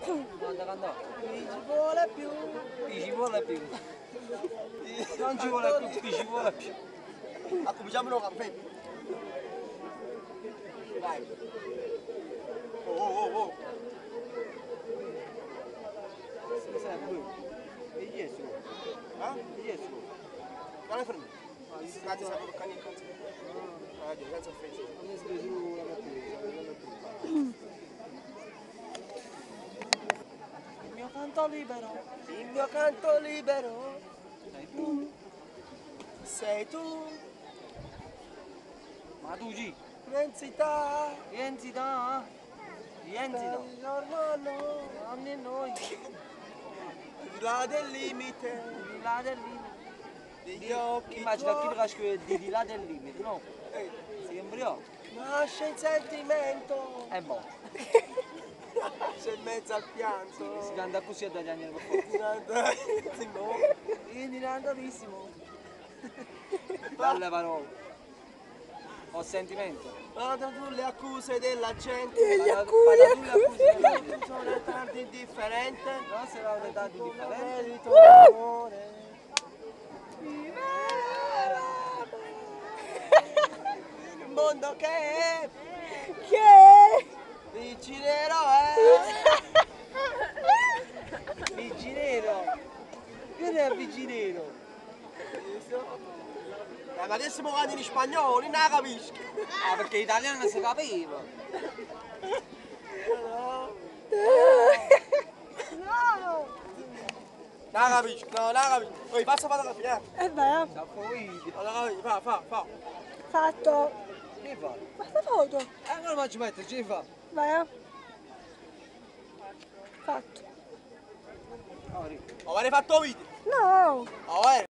Non da cantare. Ci vuole più. Ci vuole più. Non ci vuole più, ci vuole più. Cominciamo noi, caffè. Vai. Oh. Si sa lui. E chi è suo? Chi è suo? Quale freno? Grazie, sta toccando il cazzo. Grazie a Fece. Non è preso la mattina. Il mio canto libero. Il mio canto libero. Sei tu. Sei tu. Ma tu ci. Immensità. Immensità. Immensità. Normale. Anni e noi. Di là del limite. Di là del limite. Degli occhi Immagina tuoi. chi lo scrive di là del limite, no? Sembri io. Nasce il sentimento. È mo. Nasce in mezzo al pianto. Si canta così a dagli anni per Innamoratissimo. Dalle parole. Ho sentimento. Vado tu le accuse della gente. Sono tanto indifferente. Non se la tanto differente. Merito l'amore. Un mondo che vicinero Vicinero. Che è vicinero? ma adesso mi guardi in spagnolo, non la capisco. Ah, perché italiano non si capiva. Non la capisco, non la capisco. Poi passa fotografia. Vai, Fa. fatto. Che fa? Basta foto. Non lo faccio mettere, ci fa. Vai, fatto. Ho fatto video. No. Oh,